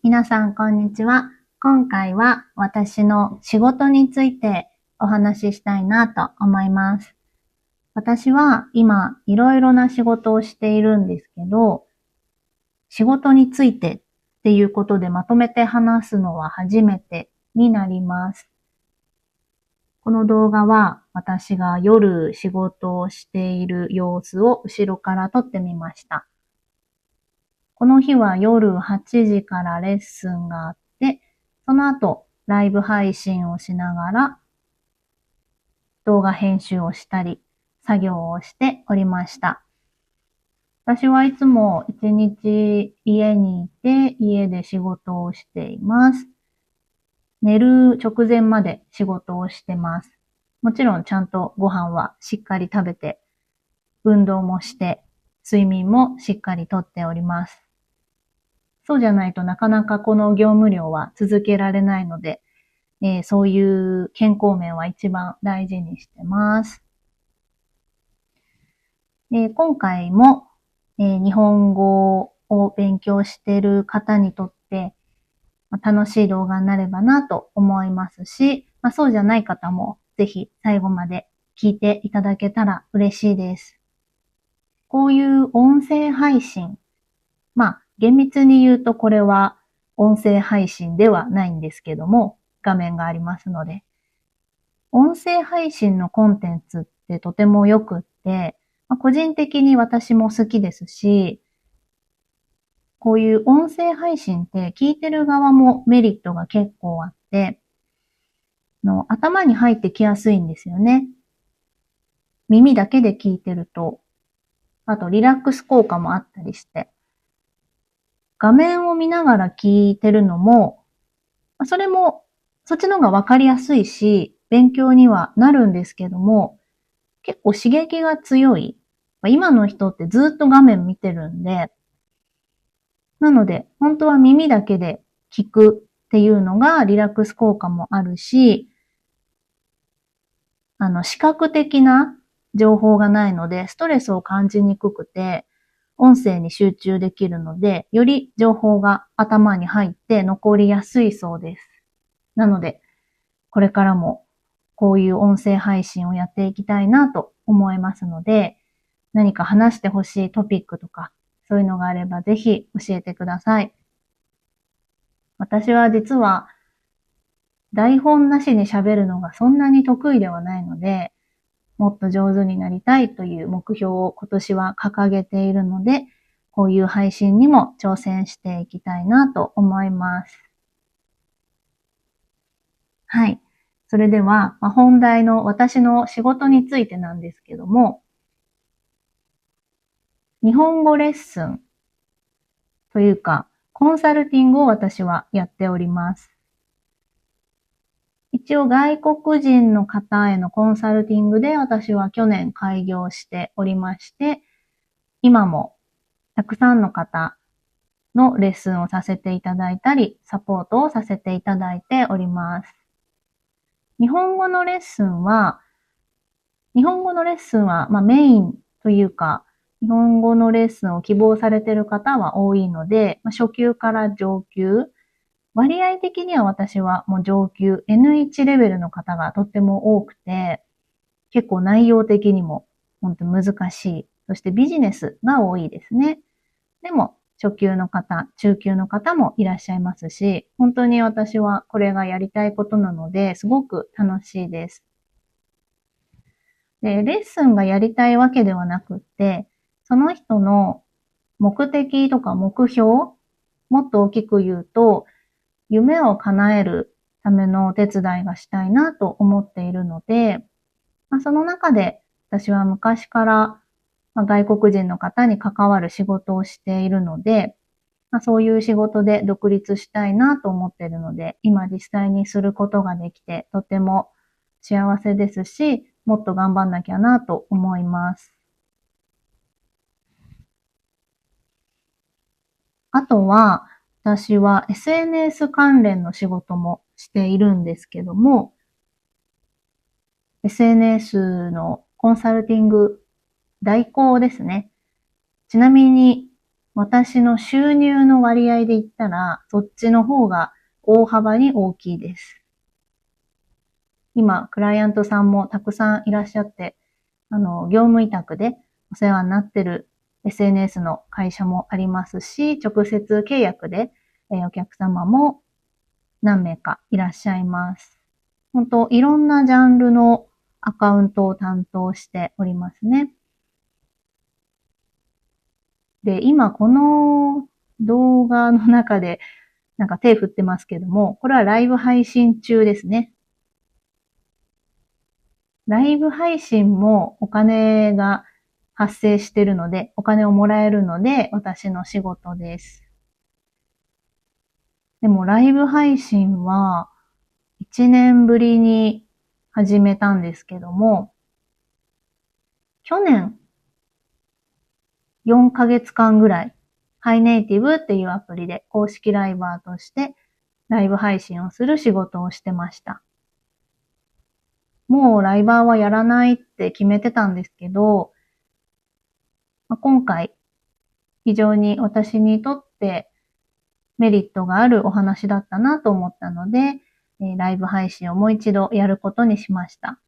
皆さん、こんにちは。今回は私の仕事についてお話ししたいなと思います。私は今、いろいろな仕事をしているんですけど、仕事についてっていうことでまとめて話すのは初めてになります。この動画は私が夜仕事をしている様子を後ろから撮ってみました。この日は夜8時からレッスンがあって、その後ライブ配信をしながら動画編集をしたり作業をしておりました。私はいつも一日家にいて家で仕事をしています。寝る直前まで仕事をしてます。もちろんちゃんとご飯はしっかり食べて、運動もして、睡眠もしっかりとっております。そうじゃないとなかなかこの業務量は続けられないので、そういう健康面は一番大事にしてます。今回も、日本語を勉強している方にとって楽しい動画になればなと思いますし、そうじゃない方もぜひ最後まで聞いていただけたら嬉しいです。こういう音声配信、厳密に言うとこれは音声配信ではないんですけども、画面がありますので。音声配信のコンテンツってとても良くって、個人的に私も好きですし、こういう音声配信って聞いてる側もメリットが結構あって、頭に入ってきやすいんですよね。耳だけで聞いてると、あとリラックス効果もあったりして、画面を見ながら聞いてるのも、それもそっちの方がわかりやすいし、勉強にはなるんですけども、結構刺激が強い。今の人ってずっと画面見てるんで、なので、本当は耳だけで聞くっていうのがリラックス効果もあるし、視覚的な情報がないので、ストレスを感じにくくて、音声に集中できるので、より情報が頭に入って残りやすいそうです。なので、これからもこういう音声配信をやっていきたいなと思いますので、何か話してほしいトピックとか、そういうのがあればぜひ教えてください。私は実は台本なしに喋るのがそんなに得意ではないので、もっと上手になりたいという目標を今年は掲げているので、こういう配信にも挑戦していきたいなと思います。はい。それでは、本題の私の仕事についてなんですけども、日本語レッスンというか、コンサルティングを私はやっております。一応外国人の方へのコンサルティングで私は去年開業しておりまして、今もたくさんの方のレッスンをさせていただいたり、サポートをさせていただいております。日本語のレッスンは、メインというか、日本語のレッスンを希望されている方は多いので、初級から上級、割合的には私はもう上級 N1 レベルの方がとっても多くて、結構内容的にも本当難しい。そしてビジネスが多いですね。でも初級の方、中級の方もいらっしゃいますし、本当に私はこれがやりたいことなので、すごく楽しいです。で、レッスンがやりたいわけではなくって、その人の目的とか目標、もっと大きく言うと、夢を叶えるためのお手伝いがしたいなと思っているので、その中で私は昔から外国人の方に関わる仕事をしているので、そういう仕事で独立したいなと思っているので、今実際にすることができてとても幸せですし、もっと頑張んなきゃなと思います。あとは、私は SNS 関連の仕事もしているんですけども、SNS のコンサルティング代行ですね。ちなみに私の収入の割合で言ったら、そっちの方が大幅に大きいです。今、クライアントさんもたくさんいらっしゃって、業務委託でお世話になってる SNS の会社もありますし、直接契約で、お客様も何名かいらっしゃいます。本当いろんなジャンルのアカウントを担当しておりますね。で、今この動画の中でなんか手振ってますけども、これはライブ配信中ですね。ライブ配信もお金が発生してるので、お金をもらえるので、私の仕事です。でもライブ配信は1年ぶりに始めたんですけども、去年4ヶ月間ぐらい、ハイネイティブっていうアプリで公式ライバーとしてライブ配信をする仕事をしてました。もうライバーはやらないって決めてたんですけど、今回非常に私にとってメリットがあるお話だったなと思ったので、ライブ配信をもう一度やることにしました。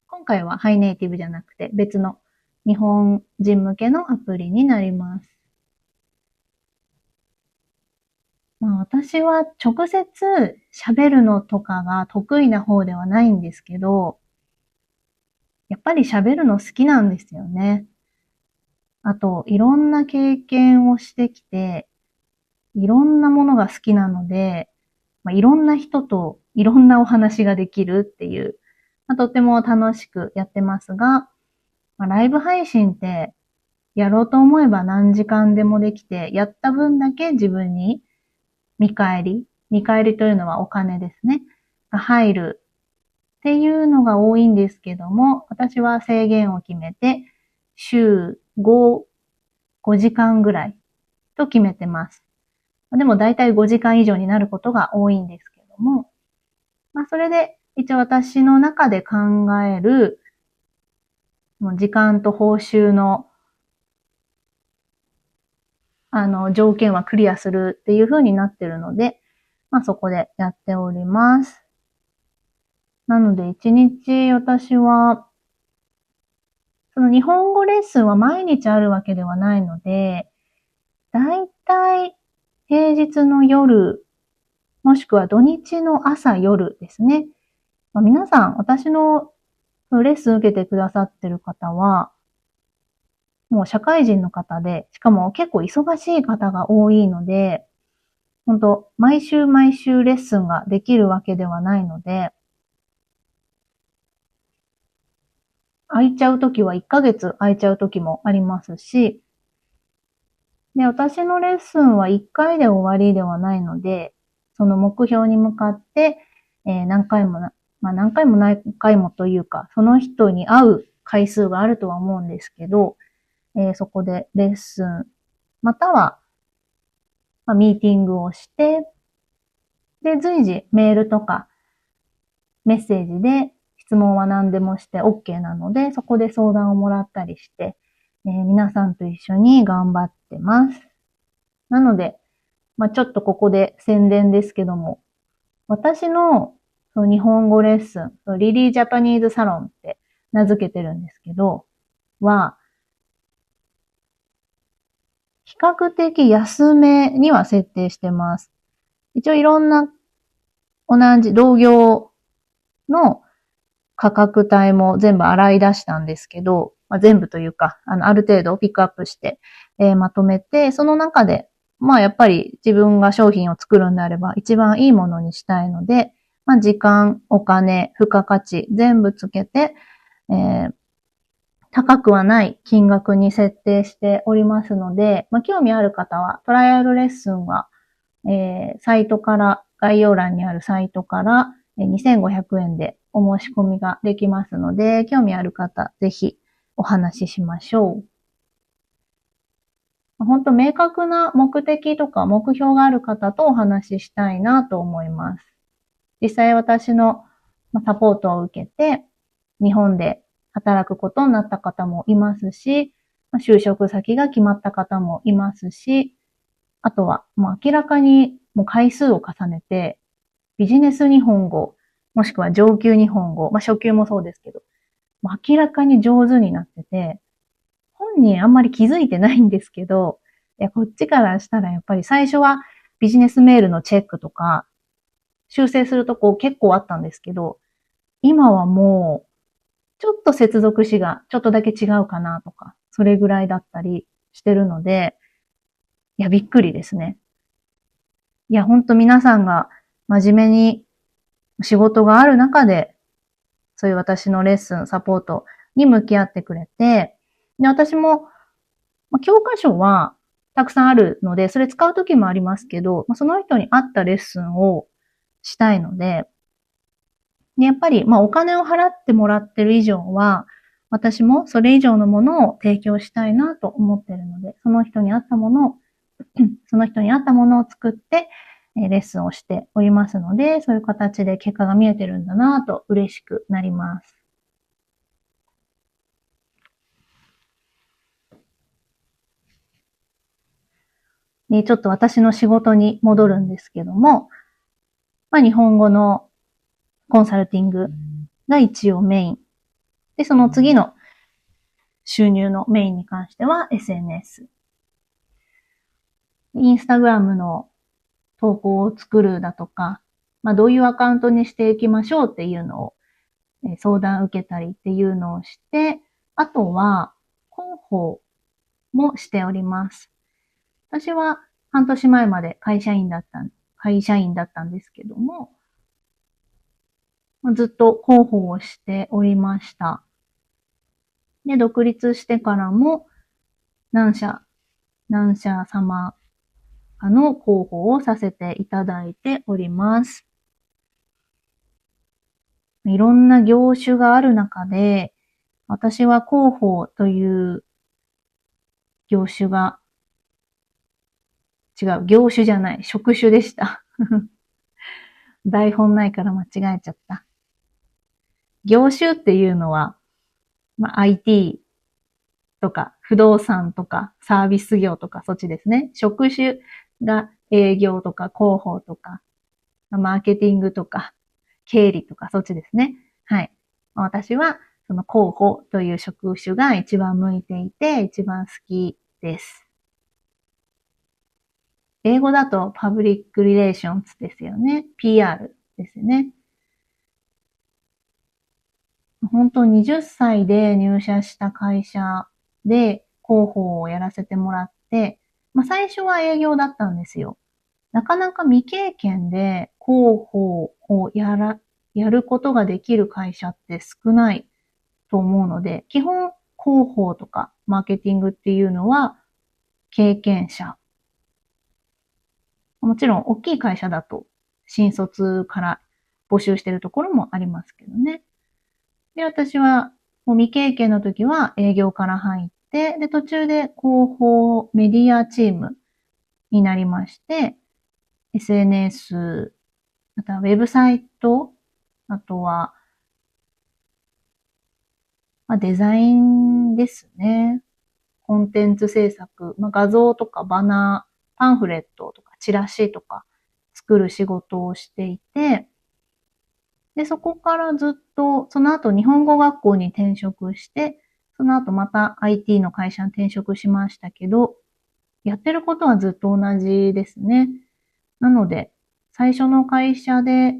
今回はハイネイティブじゃなくて別の日本人向けのアプリになります。私は直接喋るのとかが得意な方ではないんですけど、やっぱり喋るの好きなんですよね。あと、いろんな経験をしてきて、いろんなものが好きなので、いろんな人といろんなお話ができるっていう、とても楽しくやってますが、ライブ配信ってやろうと思えば何時間でもできて、やった分だけ自分に見返りというのはお金ですね、が入るっていうのが多いんですけども、私は制限を決めて、週5時間ぐらいと決めてます。でも大体5時間以上になることが多いんですけども、それで一応私の中で考える時間と報酬の条件はクリアするっていう風になってるので、そこでやっております。なので1日私は、その日本語レッスンは毎日あるわけではないので、だいたい平日の夜、もしくは土日の朝夜ですね。皆さん、私のレッスン受けてくださってる方は、もう社会人の方で、しかも結構忙しい方が多いので、本当毎週毎週レッスンができるわけではないので、空いちゃうときは1ヶ月空いちゃうときもありますし、で、私のレッスンは1回で終わりではないので、その目標に向かって、何回も何回もというか、その人に会う回数があるとは思うんですけど、そこでレッスン、または、ミーティングをして、で、随時メールとかメッセージで質問は何でもして OK なので、そこで相談をもらったりして、皆さんと一緒に頑張ってます。なので、ちょっとここで宣伝ですけども、私の日本語レッスン、リリージャパニーズサロンって名付けてるんですけど、は、比較的安めには設定してます。一応いろんな同じ同業の価格帯も全部洗い出したんですけど、全部というか、ある程度ピックアップして、まとめて、その中で、やっぱり自分が商品を作るんであれば一番いいものにしたいので、時間、お金、付加価値、全部つけて、高くはない金額に設定しておりますので、興味ある方はトライアルレッスンは、サイトから、概要欄にあるサイトから2500円でお申し込みができますので、興味ある方、ぜひお話ししましょう。本当明確な目的とか目標がある方とお話ししたいなと思います。実際私のサポートを受けて、日本で働くことになった方もいますし、就職先が決まった方もいますし、あとはもう明らかにもう回数を重ねて、ビジネス日本語、もしくは上級日本語、初級もそうですけど、もう明らかに上手になってて、本人あんまり気づいてないんですけど、いや、こっちからしたらやっぱり最初はビジネスメールのチェックとか、修正するとこ結構あったんですけど、今はもう、ちょっと接続詞がちょっとだけ違うかなとか、それぐらいだったりしてるので、いや、びっくりですね。いや、ほんと皆さんが真面目に仕事がある中で、そういう私のレッスン、サポートに向き合ってくれて、で、私も、教科書はたくさんあるので、それ使うときもありますけど、その人に合ったレッスンをしたいので、でやっぱり、お金を払ってもらってる以上は、私もそれ以上のものを提供したいなと思ってるので、その人に合ったものを、その人に合ったものを作って、レッスンをしておりますので、そういう形で結果が見えてるんだなと嬉しくなります。で、ちょっと私の仕事に戻るんですけども、日本語のコンサルティングが一応メイン。で、その次の収入のメインに関しては SNS。インスタグラムの投稿を作るだとか、どういうアカウントにしていきましょうっていうのを相談受けたりっていうのをして、あとは広報もしております。私は半年前まで会社員だったんですけども、ずっと広報をしておりました。で、独立してからも何社様かの広報をさせていただいております。いろんな業種がある中で、私は広報という業種が、違う、業種じゃない、職種でした。台本ないから間違えちゃった。業種っていうのは、IT とか不動産とかサービス業とかそっちですね。職種が営業とか広報とか、マーケティングとか経理とかそっちですね。はい。私はその広報という職種が一番向いていて一番好きです。英語だとパブリックリレーションズですよね。PR ですね。本当20歳で入社した会社で広報をやらせてもらって、最初は営業だったんですよ。なかなか未経験で広報をやることができる会社って少ないと思うので、基本広報とかマーケティングっていうのは経験者。もちろん大きい会社だと新卒から募集してるところもありますけどね。で、私はもう未経験の時は営業から入って、で、途中で広報メディアチームになりまして、SNS、あとはウェブサイト、あとは、デザインですね。コンテンツ制作、画像とかバナー、パンフレットとかチラシとか作る仕事をしていて、で、そこからずっと、その後日本語学校に転職して、その後また IT の会社に転職しましたけど、やってることはずっと同じですね。なので、最初の会社で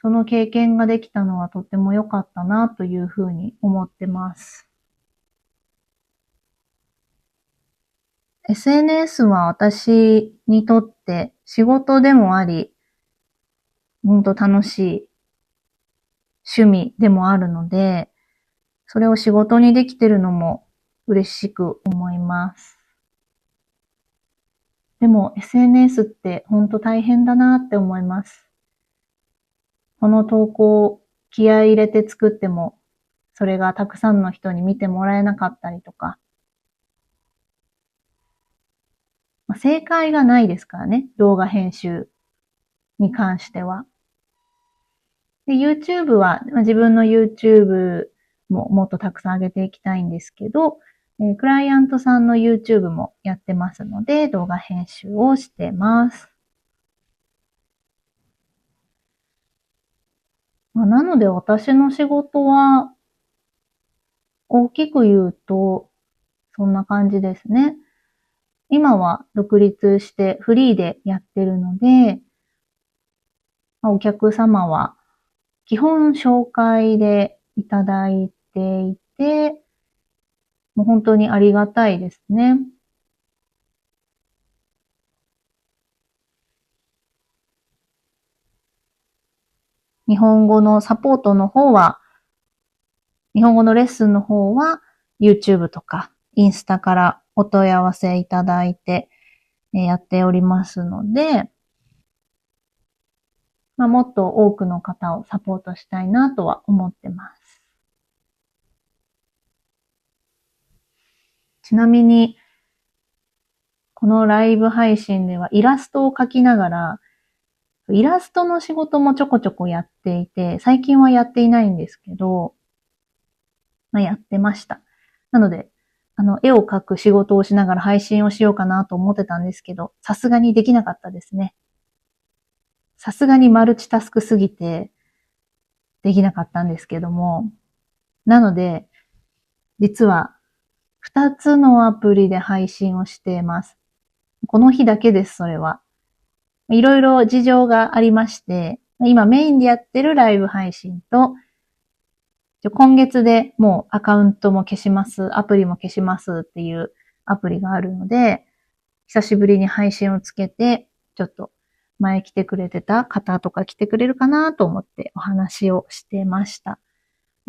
その経験ができたのはとっても良かったなというふうに思ってます。SNS は私にとって仕事でもあり、本当楽しい趣味でもあるので、それを仕事にできてるのも嬉しく思います。でも SNS って本当大変だなって思います。この投稿を気合い入れて作っても、それがたくさんの人に見てもらえなかったりとか、正解がないですからね、動画編集に関しては。で、YouTube は、自分の YouTube ももっとたくさん上げていきたいんですけど、クライアントさんの YouTube もやってますので、動画編集をしてます。なので私の仕事は、大きく言うと、そんな感じですね。今は独立してフリーでやってるので、お客様は基本紹介でいただいていて、もう本当にありがたいですね。日本語のサポートの方は、日本語のレッスンの方は YouTube とかインスタからお問い合わせいただいてやっておりますので、もっと多くの方をサポートしたいなとは思ってます。ちなみに、このライブ配信ではイラストを描きながら、イラストの仕事もちょこちょこやっていて、最近はやっていないんですけど、やってました。なので、絵を描く仕事をしながら配信をしようかなと思ってたんですけど、さすがにできなかったですね。さすがにマルチタスクすぎてできなかったんですけども、なので、実は2つのアプリで配信をしています。この日だけです、それは。いろいろ事情がありまして、今メインでやってるライブ配信と、今月でもうアカウントも消します、アプリも消しますっていうアプリがあるので、久しぶりに配信をつけて、ちょっと前来てくれてた方とか来てくれるかなと思ってお話をしてました。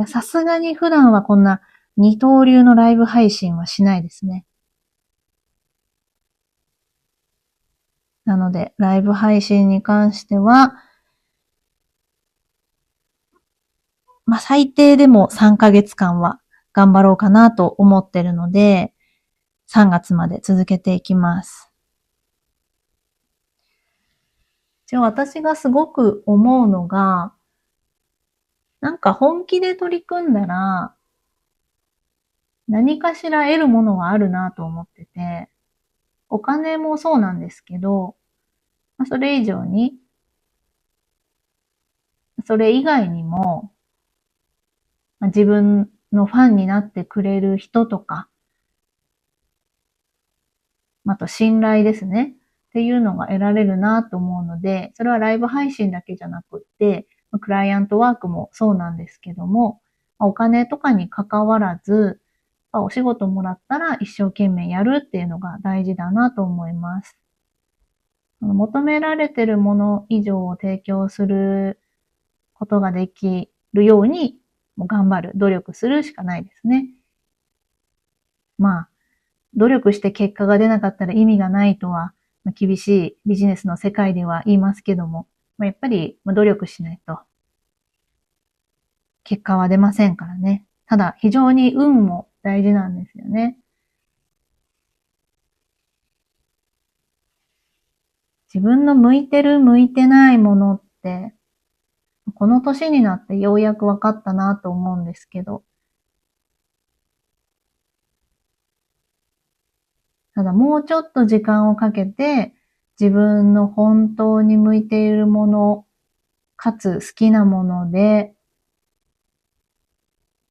さすがに普段はこんな二刀流のライブ配信はしないですね。なので、ライブ配信に関しては、最低でも3ヶ月間は頑張ろうかなと思ってるので、3月まで続けていきます。私がすごく思うのが、なんか本気で取り組んだら、何かしら得るものはあるなと思ってて、お金もそうなんですけど、それ以上に、それ以外にも、自分のファンになってくれる人とか、あと信頼ですね。っていうのが得られるなと思うので、それはライブ配信だけじゃなくって、クライアントワークもそうなんですけども、お金とかに関わらず、お仕事もらったら一生懸命やるっていうのが大事だなと思います。求められてるもの以上を提供することができるように、もう頑張る、努力するしかないですね。努力して結果が出なかったら意味がないとは、厳しいビジネスの世界では言いますけども、やっぱり努力しないと結果は出ませんからね。ただ非常に運も大事なんですよね。自分の向いてる向いてないものって、この年になってようやく分かったなと思うんですけど、ただもうちょっと時間をかけて、自分の本当に向いているもの、かつ好きなもので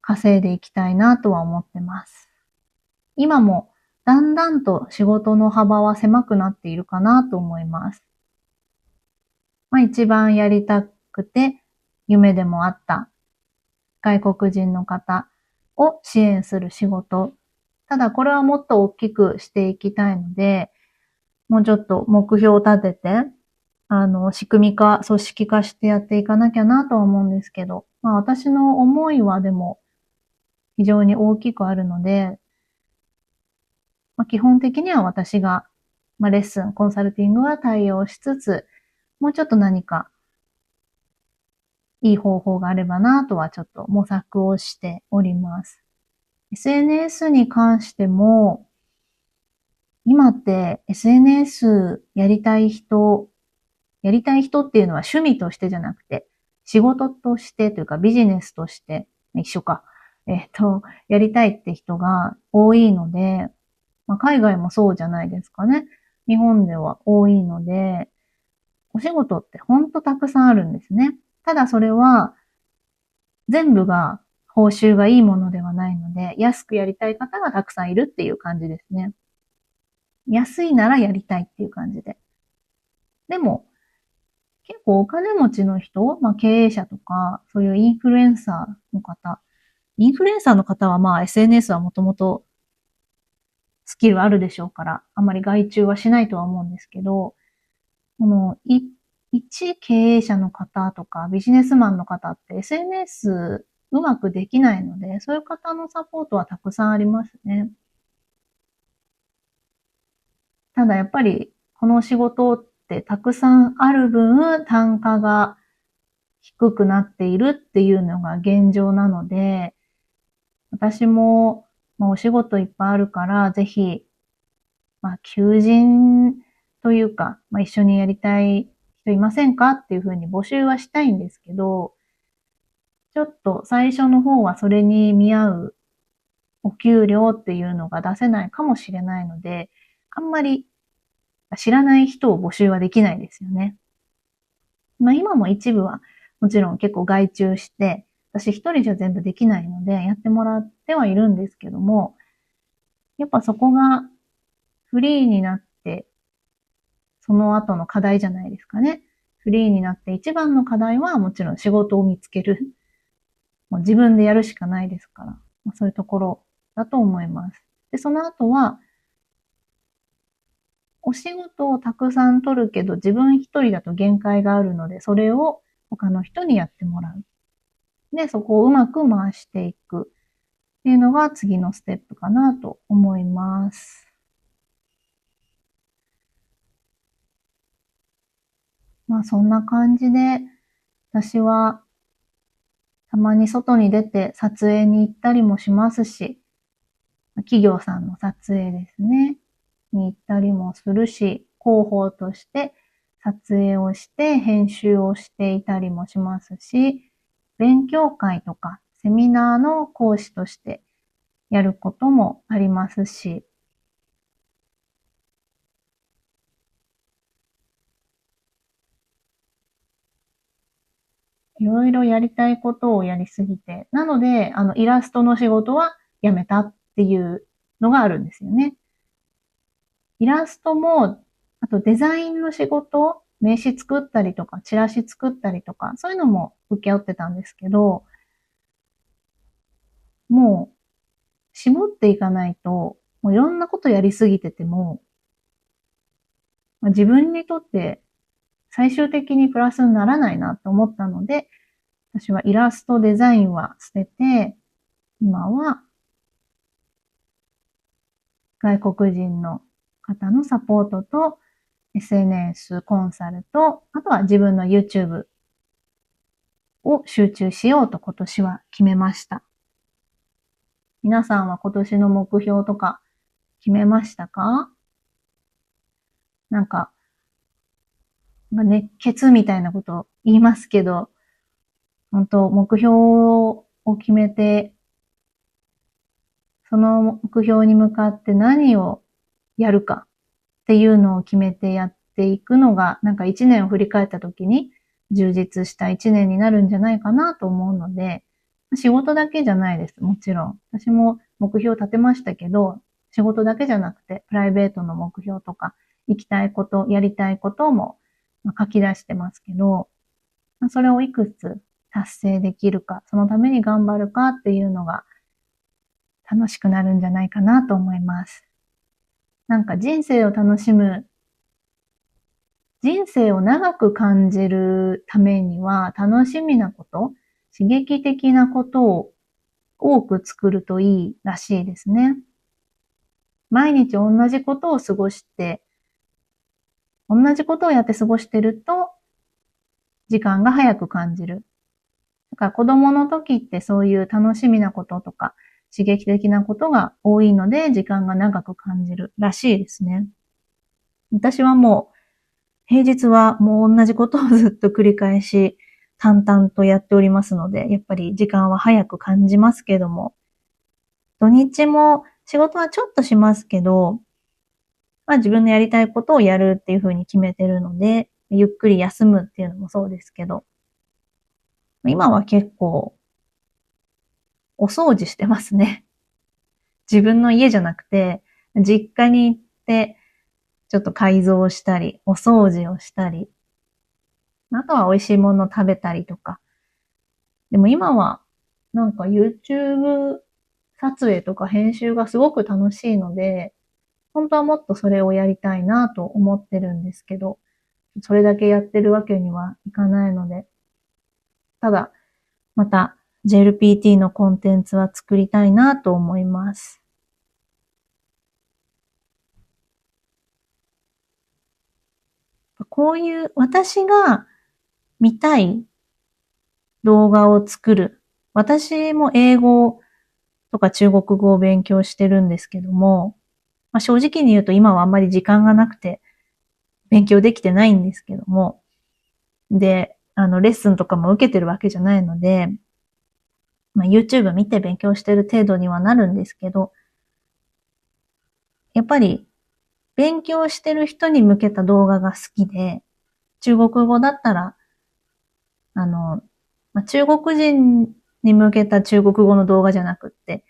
稼いでいきたいなとは思ってます。今もだんだんと仕事の幅は狭くなっているかなと思います。一番やりたくて夢でもあった外国人の方を支援する仕事。ただこれはもっと大きくしていきたいので、もうちょっと目標を立てて、仕組み化、組織化してやっていかなきゃなとは思うんですけど、私の思いはでも非常に大きくあるので、基本的には私が、レッスン、コンサルティングは対応しつつ、もうちょっと何かいい方法があればなとはちょっと模索をしております。SNS に関しても、今って SNS やりたい人っていうのは趣味としてじゃなくて、仕事としてというかビジネスとして、一緒か。やりたいって人が多いので、海外もそうじゃないですかね。日本では多いので、お仕事ってほんとたくさんあるんですね。ただそれは全部が報酬がいいものではないので、安くやりたい方がたくさんいるっていう感じですね。安いならやりたいっていう感じで。でも、結構お金持ちの人、経営者とか、そういうインフルエンサーの方、インフルエンサーの方はSNS はもともとスキルあるでしょうから、あんまり外注はしないとは思うんですけど、一経営者の方とかビジネスマンの方って SNS うまくできないので、そういう方のサポートはたくさんありますね。ただやっぱりこの仕事ってたくさんある分単価が低くなっているっていうのが現状なので、私もお仕事いっぱいあるからぜひ、求人というか、一緒にやりたい人いませんかっていうふうに募集はしたいんですけど、ちょっと最初の方はそれに見合うお給料っていうのが出せないかもしれないので、あんまり知らない人を募集はできないですよね。今も一部はもちろん結構外注して、私一人じゃ全部できないのでやってもらってはいるんですけども、やっぱそこがフリーになって、その後の課題じゃないですかね。フリーになって一番の課題はもちろん仕事を見つける。もう自分でやるしかないですから。そういうところだと思います。で、その後は、お仕事をたくさん取るけど自分一人だと限界があるので、それを他の人にやってもらう。で、そこをうまく回していくっていうのが次のステップかなと思います。そんな感じで、私はたまに外に出て撮影に行ったりもしますし、企業さんの撮影ですね、に行ったりもするし、広報として撮影をして編集をしていたりもしますし、勉強会とかセミナーの講師としてやることもありますし、いろいろやりたいことをやりすぎて、なので、イラストの仕事はやめたっていうのがあるんですよね。イラストも、あとデザインの仕事、名刺作ったりとか、チラシ作ったりとか、そういうのも受け負ってたんですけど、もう、絞っていかないと、もういろんなことやりすぎてても、自分にとって最終的にプラスにならないなと思ったので、私はイラストデザインは捨てて、今は外国人の方のサポートと SNS コンサルと、あとは自分の YouTube を集中しようと今年は決めました。皆さんは今年の目標とか決めましたか？なんか、熱血みたいなことを言いますけど、本当目標を決めて、その目標に向かって何をやるかっていうのを決めてやっていくのが、一年を振り返った時に充実した一年になるんじゃないかなと思うので、仕事だけじゃないです。もちろん。私も目標を立てましたけど、仕事だけじゃなくて、プライベートの目標とか、行きたいこと、やりたいことも書き出してますけど、それをいくつ達成できるか、そのために頑張るかっていうのが楽しくなるんじゃないかなと思います。人生を楽しむ、人生を長く感じるためには楽しみなこと、刺激的なことを多く作るといいらしいですね。毎日同じことを過ごして、同じことをやって過ごしてると、時間が早く感じる。だから子供の時ってそういう楽しみなこととか、刺激的なことが多いので、時間が長く感じるらしいですね。私はもう、平日はもう同じことをずっと繰り返し、淡々とやっておりますので、やっぱり時間は早く感じますけども、土日も仕事はちょっとしますけど、まあ自分のやりたいことをやるっていう風に決めてるので、ゆっくり休むっていうのもそうですけど、今は結構お掃除してますね。自分の家じゃなくて、実家に行って、ちょっと改造したり、お掃除をしたり、あとは美味しいものを食べたりとか。でも今は、なんか YouTube 撮影とか編集がすごく楽しいので、本当はもっとそれをやりたいなと思ってるんですけど、それだけやってるわけにはいかないので、ただ、また JLPT のコンテンツは作りたいなと思います。こういう私が見たい動画を作る。私も英語とか中国語を勉強してるんですけども、まあ、正直に言うと今はあんまり時間がなくて勉強できてないんですけども、で、レッスンとかも受けてるわけじゃないので、まあ、YouTube 見て勉強してる程度にはなるんですけど、やっぱり勉強してる人に向けた動画が好きで、中国語だったら、まあ、中国人に向けた中国語の動画じゃなくって、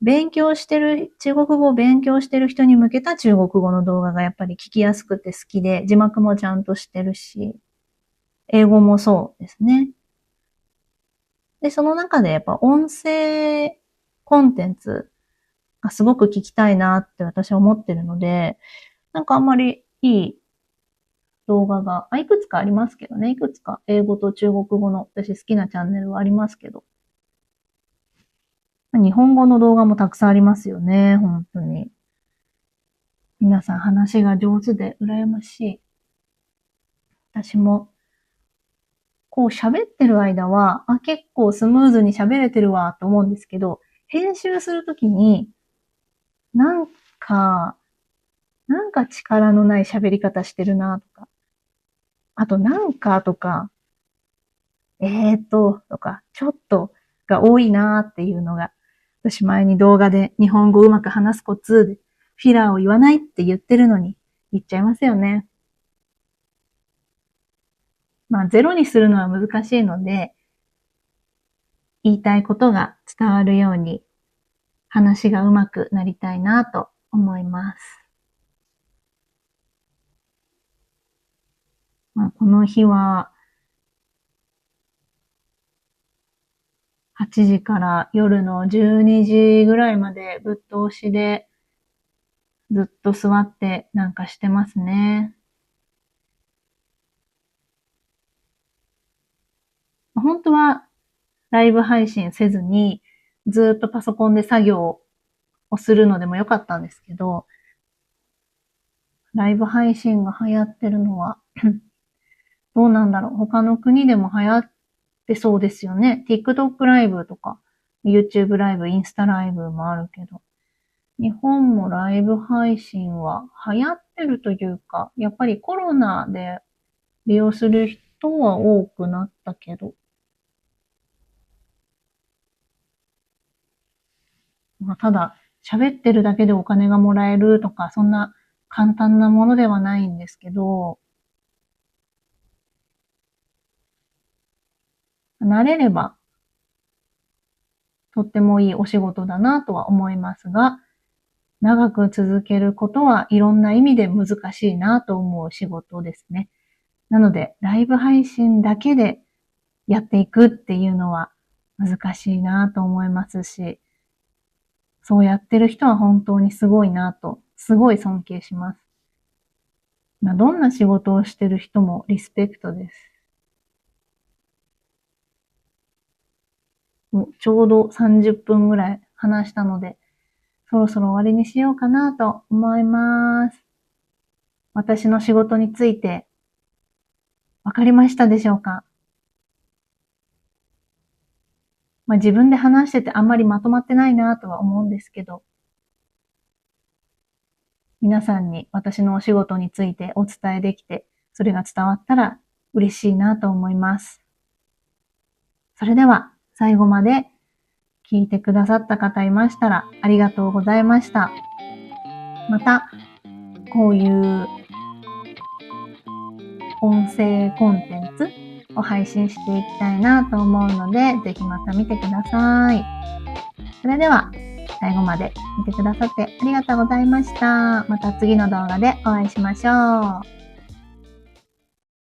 中国語を勉強してる人に向けた中国語の動画がやっぱり聞きやすくて好きで、字幕もちゃんとしてるし、英語もそうですね。で、その中でやっぱ音声コンテンツがすごく聞きたいなって私は思ってるので、なんかあんまりいい動画が、いくつかありますけどね。いくつか英語と中国語の私好きなチャンネルはありますけど。日本語の動画もたくさんありますよね。本当に。皆さん話が上手で羨ましい。私も、こう喋ってる間は、結構スムーズに喋れてるわと思うんですけど、編集するときに、なんか、なんか力のない喋り方してるなとか、あとなんかとか、とか、ちょっとが多いなっていうのが、私前に動画で日本語をうまく話すコツで、フィラーを言わないって言ってるのに、言っちゃいますよね。まあ、ゼロにするのは難しいので、言いたいことが伝わるように、話がうまくなりたいなと思います。まあ、この日は、8時から夜の12時ぐらいまでぶっ通しでずっと座ってなんかしてますね。本当はライブ配信せずにずっとパソコンで作業をするのでもよかったんですけど、ライブ配信が流行ってるのはどうなんだろう。他の国でも流行ってそうですよね。TikTok ライブとか、YouTube ライブ、インスタライブもあるけど。日本もライブ配信は流行ってるというか、やっぱりコロナで利用する人は多くなったけど、まあ、ただ喋ってるだけでお金がもらえるとか、そんな簡単なものではないんですけど、慣れればとってもいいお仕事だなとは思いますが、長く続けることはいろんな意味で難しいなと思う仕事ですね。なので、ライブ配信だけでやっていくっていうのは難しいなと思いますし、そうやってる人は本当にすごいなと、すごい尊敬します。どんな仕事をしてる人もリスペクトです。もうちょうど30分ぐらい話したので、そろそろ終わりにしようかなと思います。私の仕事についてわかりましたでしょうか？まあ、自分で話しててあんまりまとまってないなとは思うんですけど、皆さんに私のお仕事についてお伝えできて、それが伝わったら嬉しいなと思います。それでは最後まで聞いてくださった方いましたらありがとうございました。また、こういう音声コンテンツを配信していきたいなと思うので、ぜひまた見てください。それでは、最後まで見てくださってありがとうございました。また次の動画でお会いしましょう。